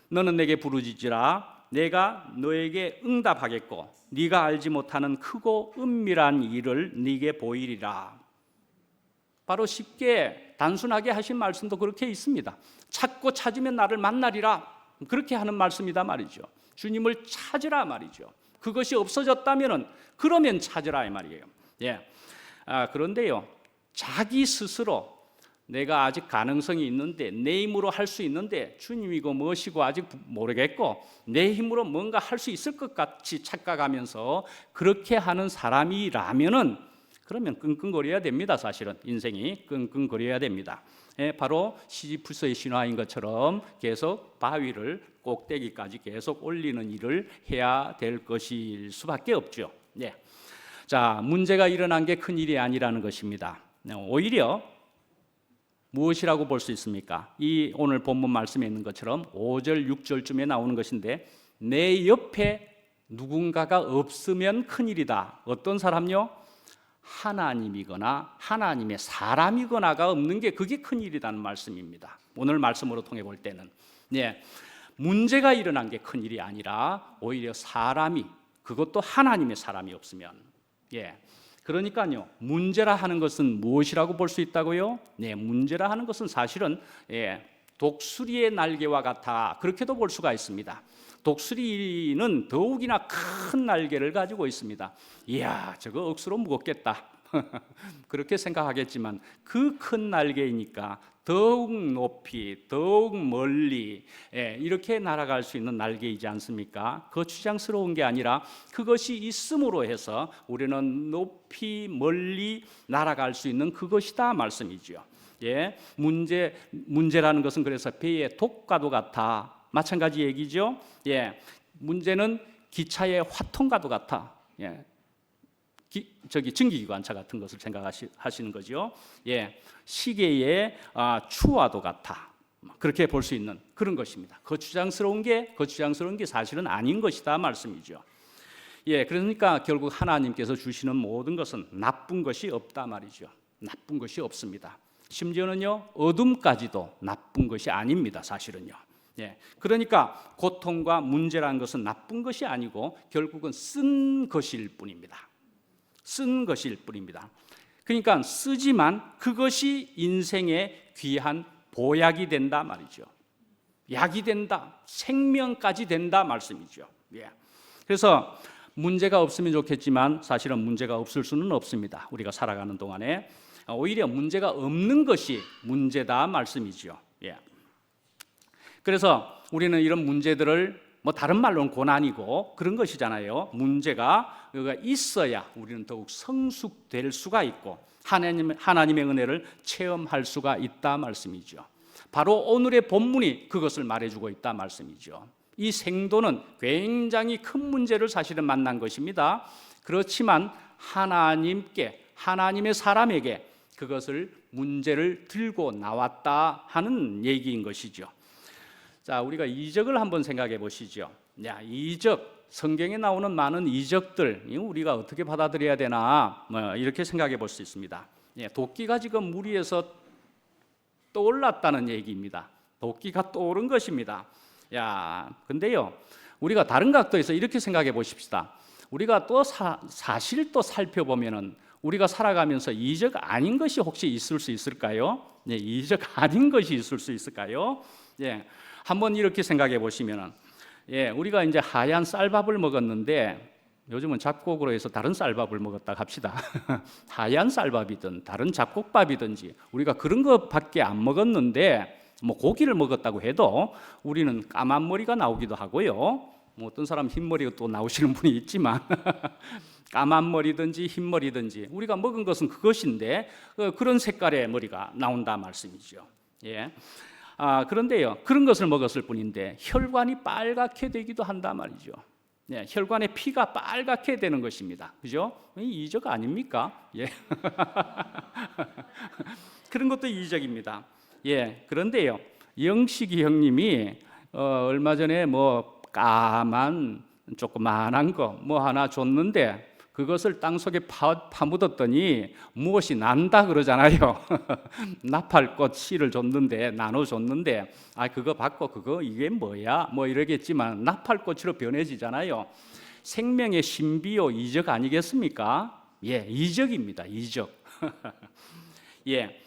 너는 내게 부르짖으라 내가 너에게 응답하겠고 네가 알지 못하는 크고 은밀한 일을 네게 보이리라. 바로 쉽게 단순하게 하신 말씀도 그렇게 있습니다. 찾고 찾으면 나를 만나리라. 그렇게 하는 말씀이다 말이죠. 주님을 찾으라 말이죠. 그것이 없어졌다면은 그러면 찾으라 이 말이에요. 그런데요, 자기 스스로 내가 아직 가능성이 있는데 내 힘으로 할 수 있는데 주님이고 무엇이고 아직 모르겠고 내 힘으로 뭔가 할 수 있을 것 같이 착각하면서 그렇게 하는 사람이라면은 그러면 끙끙거려야 됩니다. 사실은 인생이 끙끙거려야 됩니다. 바로 시지프스의 신화인 것처럼 계속 바위를 꼭대기까지 계속 올리는 일을 해야 될 것일 수밖에 없죠. 자, 문제가 일어난 게 큰일이 아니라는 것입니다. 오히려 무엇이라고 볼 수 있습니까? 이 오늘 본문 말씀에 있는 것처럼 5절, 6절쯤에 나오는 것인데 내 옆에 누군가가 없으면 큰일이다. 어떤 사람요? 하나님이거나 하나님의 사람이거나가 없는 게 그게 큰일이라는 말씀입니다. 오늘 말씀으로 통해 볼 때는 문제가 일어난 게 큰일이 아니라 오히려 사람이 그것도 하나님의 사람이 없으면 그러니까요 문제라 하는 것은 무엇이라고 볼 수 있다고요? 문제라 하는 것은 사실은 독수리의 날개와 같아 그렇게도 볼 수가 있습니다. 독수리는 더욱이나 큰 날개를 가지고 있습니다. 이야 저거 억수로 무겁겠다 그렇게 생각하겠지만 그 큰 날개이니까 더욱 높이 더욱 멀리 이렇게 날아갈 수 있는 날개이지 않습니까? 거추장스러운 게 아니라 그것이 있음으로 해서 우리는 높이 멀리 날아갈 수 있는 그것이다 말씀이죠. 문제라는 것은 그래서 배의 독과도 같아 마찬가지 얘기죠. 문제는 기차의 화통과도 같아. 증기기관차 같은 것을 생각하시는 거죠. 시계의 추와도 같아. 그렇게 볼 수 있는 그런 것입니다. 거추장스러운 게 사실은 아닌 것이다 말씀이죠. 그러니까 결국 하나님께서 주시는 모든 것은 나쁜 것이 없다 말이죠. 나쁜 것이 없습니다. 심지어는요 어둠까지도 나쁜 것이 아닙니다. 사실은요. 그러니까 고통과 문제라는 것은 나쁜 것이 아니고 결국은 쓴 것일 뿐입니다. 쓴 것일 뿐입니다. 그러니까 쓰지만 그것이 인생의 귀한 보약이 된다 말이죠. 약이 된다, 생명까지 된다 말씀이죠. 그래서 문제가 없으면 좋겠지만 사실은 문제가 없을 수는 없습니다. 우리가 살아가는 동안에 오히려 문제가 없는 것이 문제다 말씀이죠. 그래서 우리는 이런 문제들을 다른 말로는 고난이고 그런 것이잖아요. 문제가 있어야 우리는 더욱 성숙될 수가 있고 하나님의 은혜를 체험할 수가 있다 말씀이죠. 바로 오늘의 본문이 그것을 말해주고 있다 말씀이죠. 이 생도는 굉장히 큰 문제를 사실은 만난 것입니다. 그렇지만 하나님의 사람에게 그것을 문제를 들고 나왔다 하는 얘기인 것이죠. 자, 우리가 이적을 한번 생각해 보시죠. 이적 성경에 나오는 많은 이적들, 이거 우리가 어떻게 받아들여야 되나, 이렇게 생각해 볼 수 있습니다. 예, 도끼가 지금 물 위에서 떠올랐다는 얘기입니다. 도끼가 떠오른 것입니다. 야, 근데요, 우리가 다른 각도에서 이렇게 생각해 보십시다. 우리가 또 사실 또 살펴보면은 우리가 살아가면서 이적 아닌 것이 혹시 있을 수 있을까요? 네, 이적 아닌 것이 있을 수 있을까요? 예, 한번 이렇게 생각해 보시면은, 예, 우리가 이제 하얀 쌀밥을 먹었는데 요즘은 잡곡으로 해서 다른 쌀밥을 먹었다 합시다. 하얀 쌀밥이든 다른 잡곡밥이든지 우리가 그런 것밖에 안 먹었는데, 뭐 고기를 먹었다고 해도 우리는 까만 머리가 나오기도 하고요. 뭐 어떤 사람 흰 머리가 또 나오시는 분이 있지만 까만 머리든지 흰 머리든지 우리가 먹은 것은 그것인데 그런 색깔의 머리가 나온다 말씀이죠. 예. 그런데요, 그런 것을 먹었을 뿐인데 혈관이 빨갛게 되기도 한다 말이죠. 예, 혈관에 피가 빨갛게 되는 것입니다. 그죠? 이적 아닙니까? 예. 그런 것도 이적입니다. 예, 그런데요, 영식이 형님이 얼마 전에 뭐 까만 조그만한 거 뭐 하나 줬는데 그것을 땅속에 파묻었더니 무엇이 난다 그러잖아요. 나팔꽃 씨를 줬는데, 나눠줬는데, 그거 받고 그거 이게 뭐야? 뭐 이러겠지만 나팔꽃으로 변해지잖아요. 생명의 신비요, 이적 아니겠습니까? 예, 이적입니다. 이적. 예.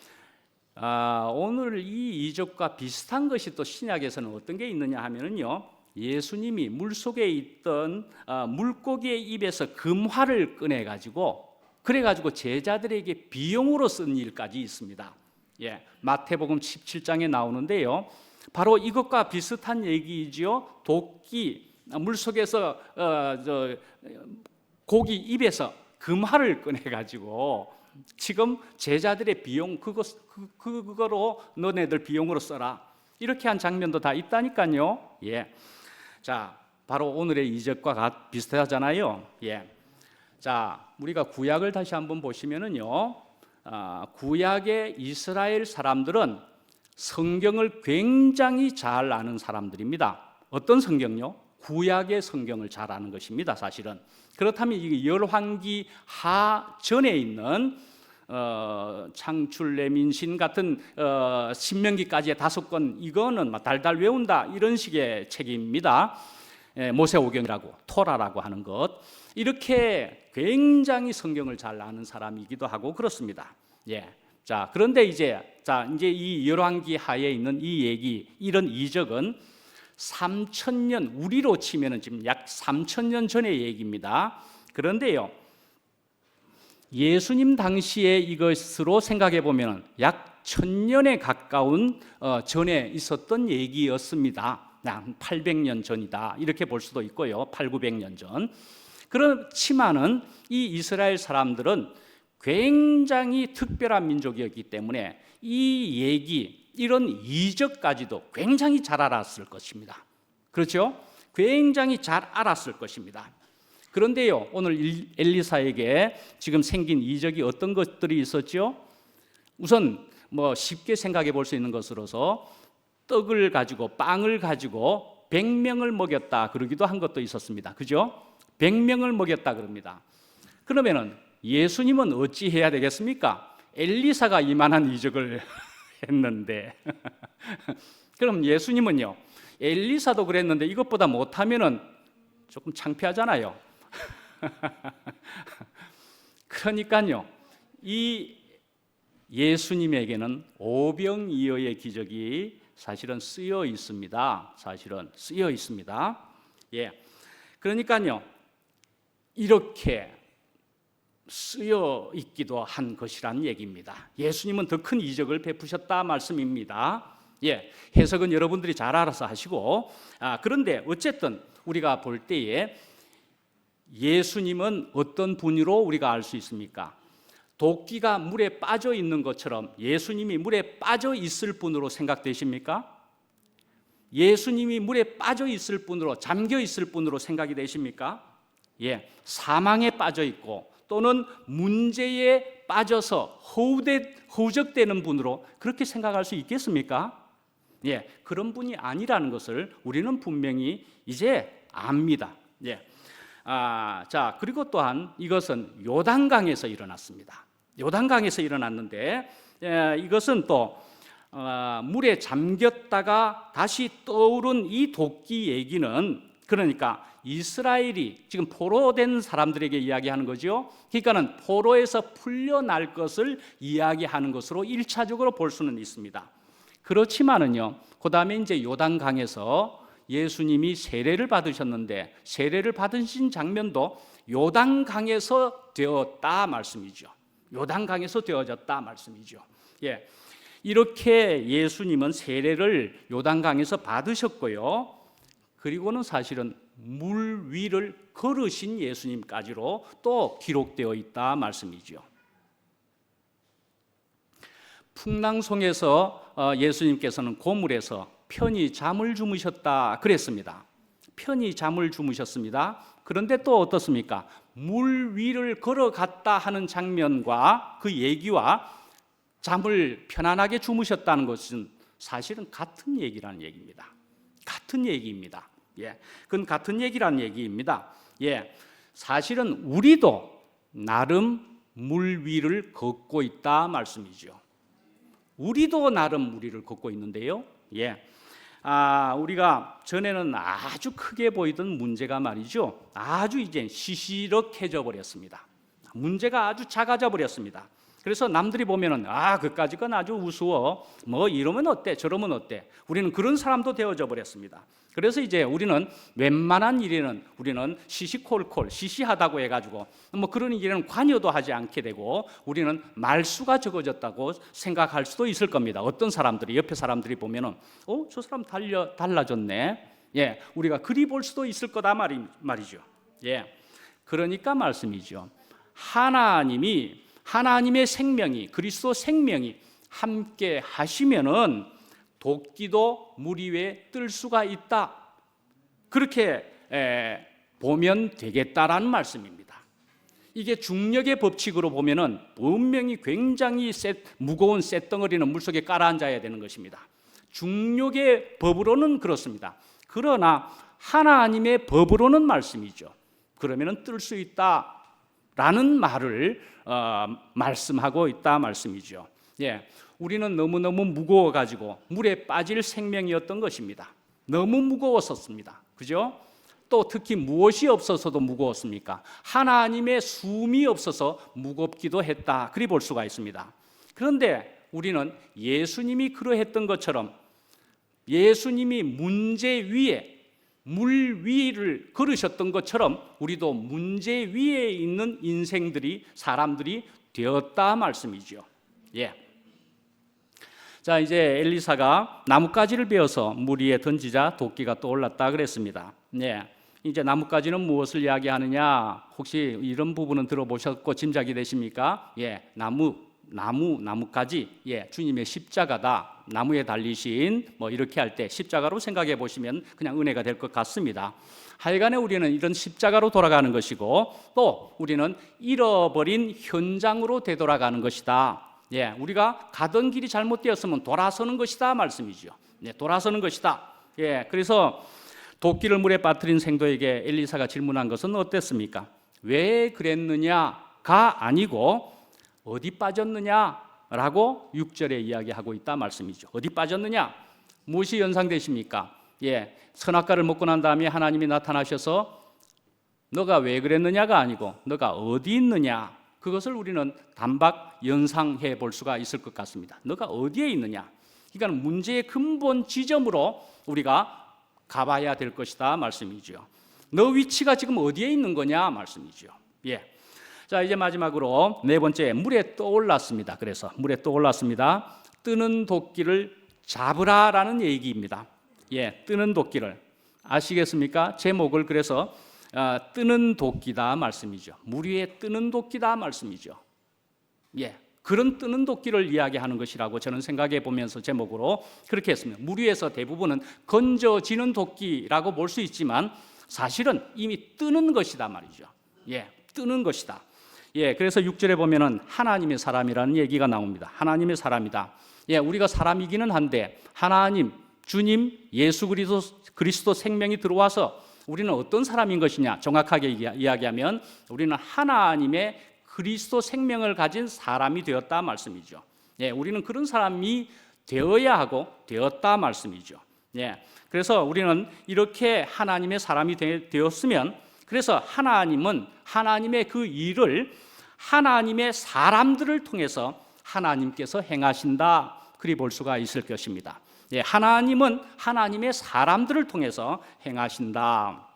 오늘 이 이적과 비슷한 것이 또 신약에서는 어떤 게 있느냐 하면은요, 예수님이 물속에 있던 물고기의 입에서 금화를 꺼내가지고 그래가지고 제자들에게 비용으로 쓴 일까지 있습니다. 예, 마태복음 17장에 나오는데요, 바로 이것과 비슷한 얘기지요. 도끼, 물속에서 고기 입에서 금화를 꺼내가지고 지금 제자들의 비용 그거로 너네들 비용으로 써라, 이렇게 한 장면도 다 있다니까요. 예. 자, 바로 오늘의 이적과 비슷하잖아요. 예. 자, 우리가 구약을 다시 한번 보시면은요, 구약의 이스라엘 사람들은 성경을 굉장히 잘 아는 사람들입니다. 어떤 성경요? 구약의 성경을 잘 아는 것입니다. 사실은. 그렇다면 이 열왕기 하 전에 있는 창출 레민신 같은 신명기까지의 5권, 이거는 달달 외운다 이런 식의 책입니다. 모세오경이라고, 토라라고 하는 것, 이렇게 굉장히 성경을 잘 아는 사람이기도 하고 그렇습니다. 예. 자, 그런데 이제 이 열왕기 하에 있는 이 얘기, 이런 이적은 3,000년, 우리로 치면은 지금 약 3,000년 전의 얘기입니다. 그런데요, 예수님 당시에 이것으로 생각해 보면 약 1,000년에 가까운 전에 있었던 얘기였습니다. 한 800년 전이다 이렇게 볼 수도 있고요, 800~900년 전. 그렇지만은 이 이스라엘 사람들은 굉장히 특별한 민족이었기 때문에 이 얘기, 이런 이적까지도 굉장히 잘 알았을 것입니다. 그렇죠? 굉장히 잘 알았을 것입니다. 그런데요, 오늘 엘리사에게 지금 생긴 이적이 어떤 것들이 있었죠? 우선 뭐 쉽게 생각해 볼 수 있는 것으로서 떡을 가지고, 빵을 가지고 100명을 먹였다 그러기도 한 것도 있었습니다. 그죠? 100명을 먹였다 그럽니다. 그러면은 예수님은 어찌 해야 되겠습니까? 엘리사가 이만한 이적을 했는데 그럼 예수님은요, 엘리사도 그랬는데 이것보다 못하면은 조금 창피하잖아요. 그러니까요, 이 예수님에게는 오병이어의 기적이 사실은 쓰여 있습니다. 사실은 쓰여 있습니다. 예, 그러니까요, 이렇게 쓰여 있기도 한 것이란 얘기입니다. 예수님은 더 큰 이적을 베푸셨다 말씀입니다. 예, 해석은 여러분들이 잘 알아서 하시고, 그런데 어쨌든 우리가 볼 때에 예수님은 어떤 분으로 우리가 알 수 있습니까? 도끼가 물에 빠져 있는 것처럼 예수님이 물에 빠져 있을 분으로 생각되십니까? 예수님이 물에 빠져 있을 분으로, 잠겨 있을 분으로 생각이 되십니까? 예, 사망에 빠져 있고 또는 문제에 빠져서 허우적대는 분으로 그렇게 생각할 수 있겠습니까? 예, 그런 분이 아니라는 것을 우리는 분명히 이제 압니다. 예. 자, 그리고 또한 이것은 요단강에서 일어났습니다. 요단강에서 일어났는데 이것은 또 물에 잠겼다가 다시 떠오른 이 도끼 얘기는, 그러니까 이스라엘이 지금 포로된 사람들에게 이야기하는 거죠. 그러니까는 포로에서 풀려날 것을 이야기하는 것으로 1차적으로 볼 수는 있습니다. 그렇지만은요, 그 다음에 이제 요단강에서 예수님이 세례를 받으셨는데, 세례를 받으신 장면도 요단강에서 되었다 말씀이죠. 요단강에서 되어졌다 말씀이죠. 예, 이렇게 예수님은 세례를 요단강에서 받으셨고요. 그리고는 사실은 물 위를 걸으신 예수님까지로 또 기록되어 있다 말씀이죠. 풍랑송에서 예수님께서는 고물에서 편히 잠을 주무셨다 그랬습니다. 편히 잠을 주무셨습니다. 그런데 또 어떻습니까? 물 위를 걸어갔다 하는 장면과 그 얘기와 잠을 편안하게 주무셨다는 것은 사실은 같은 얘기라는 얘기입니다. 같은 얘기입니다. 예, 그건 같은 얘기라는 얘기입니다. 예, 사실은 우리도 나름 물 위를 걷고 있다 말씀이죠. 우리도 나름 물 위를 걷고 있는데요. 예, 우리가 전에는 아주 크게 보이던 문제가 말이죠, 아주 이제 시시럭해져 버렸습니다. 문제가 아주 작아져 버렸습니다. 그래서 남들이 보면은 그까짓 건 아주 우스워, 뭐 이러면 어때 저러면 어때, 우리는 그런 사람도 되어져 버렸습니다. 그래서 이제 우리는 웬만한 일에는 우리는 시시콜콜 시시하다고 해가지고 뭐 그런 일에는 관여도 하지 않게 되고, 우리는 말수가 적어졌다고 생각할 수도 있을 겁니다. 어떤 사람들이, 옆에 사람들이 보면은 저 사람 달라졌네, 예, 우리가 그리 볼 수도 있을 거다 말이죠. 예, 그러니까 말씀이죠. 하나님의 생명이, 그리스도 생명이 함께 하시면은 도끼도 물 위에 뜰 수가 있다, 그렇게 보면 되겠다라는 말씀입니다. 이게 중력의 법칙으로 보면은 분명히 굉장히 무거운 쇳덩어리는 물속에 깔아앉아야 되는 것입니다. 중력의 법으로는 그렇습니다. 그러나 하나님의 법으로는 말씀이죠. 그러면은 뜰 수 있다라는 말을 말씀하고 있다 말씀이죠. 예, 우리는 너무너무 무거워가지고 물에 빠질 생명이었던 것입니다. 너무 무거웠었습니다. 그죠? 또 특히 무엇이 없어서도 무거웠습니까? 하나님의 숨이 없어서 무겁기도 했다, 그리 볼 수가 있습니다. 그런데 우리는 예수님이 그러했던 것처럼, 예수님이 문제 위에, 물 위를 걸으셨던 것처럼 우리도 문제 위에 있는 인생들이, 사람들이 되었다 말씀이죠. 예. 자, 이제 엘리사가 나뭇가지를 베어서 물 위에 던지자 도끼가 떠올랐다 그랬습니다. 예. 이제 나뭇가지는 무엇을 이야기하느냐? 혹시 이런 부분은 들어보셨고 짐작이 되십니까? 예, 나뭇가지, 예, 주님의 십자가다. 나무에 달리신, 뭐 이렇게 할 때 십자가로 생각해 보시면 그냥 은혜가 될 것 같습니다. 하여간에 우리는 이런 십자가로 돌아가는 것이고, 또 우리는 잃어버린 현장으로 되돌아가는 것이다. 예, 우리가 가던 길이 잘못되었으면 돌아서는 것이다 말씀이죠. 네, 돌아서는 것이다. 예, 그래서 도끼를 물에 빠뜨린 생도에게 엘리사가 질문한 것은 어땠습니까? 왜 그랬느냐가 아니고 어디 빠졌느냐라고 6절에 이야기하고 있다 말씀이죠. 어디 빠졌느냐? 무엇이 연상되십니까? 예, 선악과를 먹고 난 다음에 하나님이 나타나셔서 너가 왜 그랬느냐가 아니고 너가 어디 있느냐, 그것을 우리는 단박 연상해 볼 수가 있을 것 같습니다. 너가 어디에 있느냐, 그러니까 문제의 근본 지점으로 우리가 가봐야 될 것이다 말씀이죠. 너 위치가 지금 어디에 있는 거냐 말씀이죠. 예. 자, 이제 마지막으로 네 번째, 물에 떠올랐습니다. 그래서 물에 떠올랐습니다. 뜨는 도끼를 잡으라라는 얘기입니다. 예, 뜨는 도끼를 아시겠습니까? 제목을 그래서 뜨는 도끼다 말씀이죠. 물 위에 뜨는 도끼다 말씀이죠. 예, 그런 뜨는 도끼를 이야기하는 것이라고 저는 생각해 보면서 제목으로 그렇게 했습니다. 물 위에서 대부분은 건져지는 도끼라고 볼 수 있지만 사실은 이미 뜨는 것이다 말이죠. 예, 뜨는 것이다. 예, 그래서 6절에 보면은 하나님의 사람이라는 얘기가 나옵니다. 하나님의 사람이다. 예, 우리가 사람이기는 한데 하나님, 주님, 예수 그리스도 생명이 들어와서 우리는 어떤 사람인 것이냐? 정확하게 이야기하면 우리는 하나님의 그리스도 생명을 가진 사람이 되었다 말씀이죠. 예, 우리는 그런 사람이 되어야 하고 되었다 말씀이죠. 예, 그래서 우리는 이렇게 하나님의 사람이 되었으면, 그래서 하나님은 하나님의 그 일을 하나님의 사람들을 통해서 하나님께서 행하신다, 그리 볼 수가 있을 것입니다. 예, 하나님은 하나님의 사람들을 통해서 행하신다.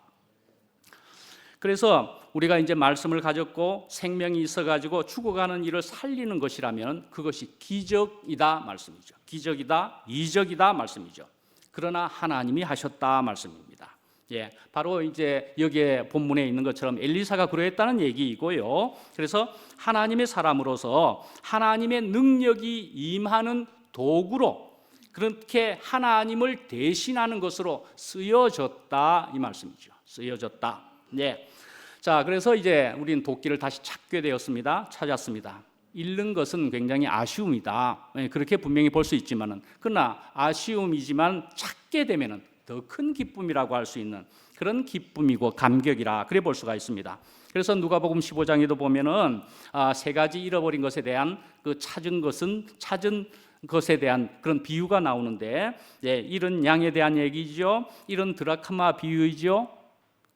그래서 우리가 이제 말씀을 가졌고 생명이 있어가지고 죽어가는 일을 살리는 것이라면 그것이 기적이다 말씀이죠. 기적이다, 이적이다 말씀이죠. 그러나 하나님이 하셨다 말씀입니다. 예, 바로 이제 여기에 본문에 있는 것처럼 엘리사가 그러했다는 얘기이고요. 그래서 하나님의 사람으로서 하나님의 능력이 임하는 도구로, 그렇게 하나님을 대신하는 것으로 쓰여졌다 이 말씀이죠. 쓰여졌다. 예. 자, 그래서 이제 우리는 도끼를 다시 찾게 되었습니다. 찾았습니다. 잃는 것은 굉장히 아쉬움이다. 그렇게 분명히 볼 수 있지만은, 그러나 아쉬움이지만 찾게 되면은 더 큰 기쁨이라고 할 수 있는 그런 기쁨이고 감격이라 그래 볼 수가 있습니다. 그래서 누가복음 15장에도 보면은 세 가지 잃어버린 것에 대한 그 찾은 것에 대한 그런 비유가 나오는데, 예, 잃은 양에 대한 얘기죠. 잃은 드라크마 비유이죠.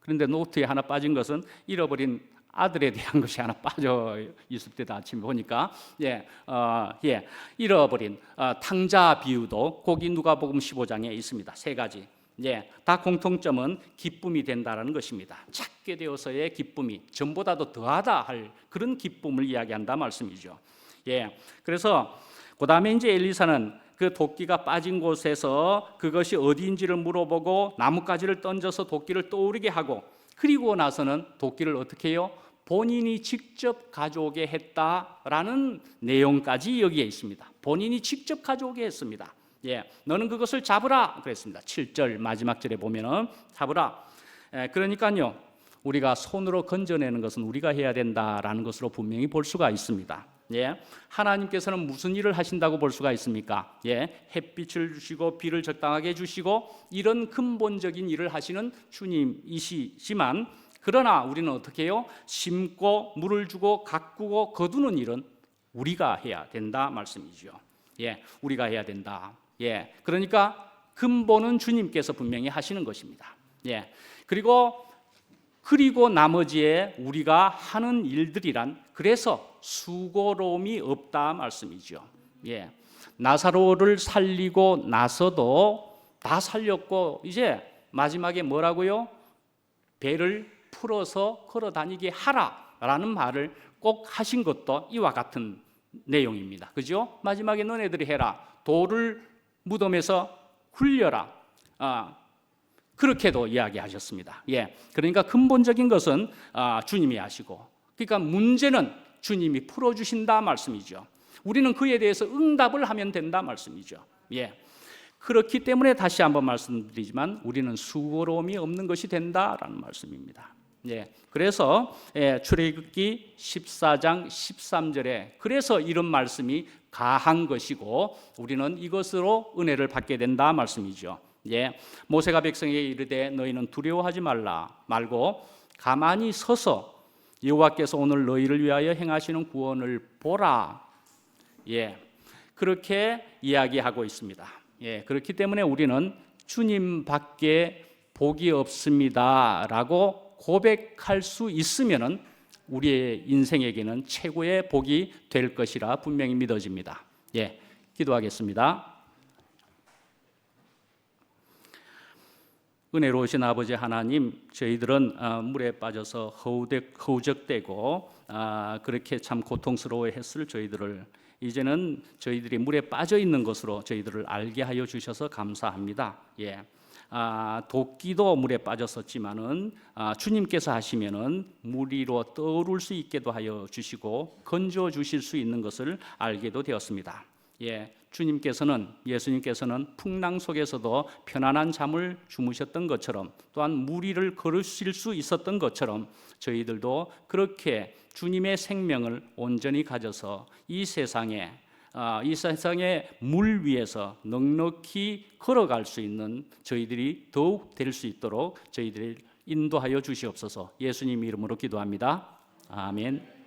그런데 노트에 하나 빠진 것은 잃어버린 아들에 대한 것이 하나 빠져 있을 때도 아침에 보니까 잃어버린 탕자 비유도 거기 누가복음 15장에 있습니다. 세 가지. 예, 다 공통점은 기쁨이 된다라는 것입니다. 찾게 되어서의 기쁨이 전보다도 더하다 할 그런 기쁨을 이야기한다 말씀이죠. 예, 그래서 그 다음에 이제 엘리사는 그 도끼가 빠진 곳에서 그것이 어디인지를 물어보고 나뭇가지를 던져서 도끼를 떠오르게 하고, 그리고 나서는 도끼를 어떻게 해요? 본인이 직접 가져오게 했다라는 내용까지 여기에 있습니다. 본인이 직접 가져오게 했습니다. 예, 너는 그것을 잡으라 그랬습니다. 7절 마지막 절에 보면은 잡으라. 그러니까요, 우리가 손으로 건져내는 것은 우리가 해야 된다라는 것으로 분명히 볼 수가 있습니다. 예, 하나님께서는 무슨 일을 하신다고 볼 수가 있습니까? 예, 햇빛을 주시고 비를 적당하게 주시고 이런 근본적인 일을 하시는 주님이시지만, 그러나 우리는 어떻게 해요? 심고 물을 주고 가꾸고 거두는 일은 우리가 해야 된다 말씀이죠. 예, 우리가 해야 된다. 예, 그러니까 근본은 주님께서 분명히 하시는 것입니다. 예, 그리고 나머지에 우리가 하는 일들이란, 그래서 수고로움이 없다 말씀이죠. 예, 나사로를 살리고 나서도 다 살렸고 이제 마지막에 뭐라고요? 배를 풀어서 걸어 다니게 하라라는 말을 꼭 하신 것도 이와 같은 내용입니다. 그죠? 마지막에 너네들이 해라. 돌을 무덤에서 굴려라. 그렇게도 이야기하셨습니다. 예, 그러니까 근본적인 것은 주님이 하시고, 그러니까 문제는 주님이 풀어주신다 말씀이죠. 우리는 그에 대해서 응답을 하면 된다 말씀이죠. 예, 그렇기 때문에 다시 한번 말씀드리지만 우리는 수고로움이 없는 것이 된다라는 말씀입니다. 예, 그래서 출애굽기 14장 13절에 그래서 이런 말씀이 가한 것이고 우리는 이것으로 은혜를 받게 된다 말씀이죠. 예, 모세가 백성에게 이르되 너희는 두려워하지 말고 가만히 서서 여호와께서 오늘 너희를 위하여 행하시는 구원을 보라. 예, 그렇게 이야기하고 있습니다. 예, 그렇기 때문에 우리는 주님밖에 복이 없습니다라고 고백할 수 있으면은 우리의 인생에게는 최고의 복이 될 것이라 분명히 믿어집니다. 예, 기도하겠습니다. 은혜로우신 아버지 하나님, 저희들은 물에 빠져서 허우적대고 그렇게 참 고통스러워했을 저희들을 이제는 저희들이 물에 빠져 있는 것으로 저희들을 알게 하여 주셔서 감사합니다. 예, 도끼도 물에 빠졌었지만은 주님께서 하시면은 물 위로 떠오를 수 있게도 하여 주시고 건져 주실 수 있는 것을 알게도 되었습니다. 예, 예수님께서는 풍랑 속에서도 편안한 잠을 주무셨던 것처럼 또한 물 위를 걸으실 수 있었던 것처럼 저희들도 그렇게 주님의 생명을 온전히 가져서 이 세상의 물 위에서 넉넉히 걸어갈 수 있는 저희들이 더욱 될 수 있도록 저희들이 인도하여 주시옵소서. 예수님 이름으로 기도합니다. 아멘.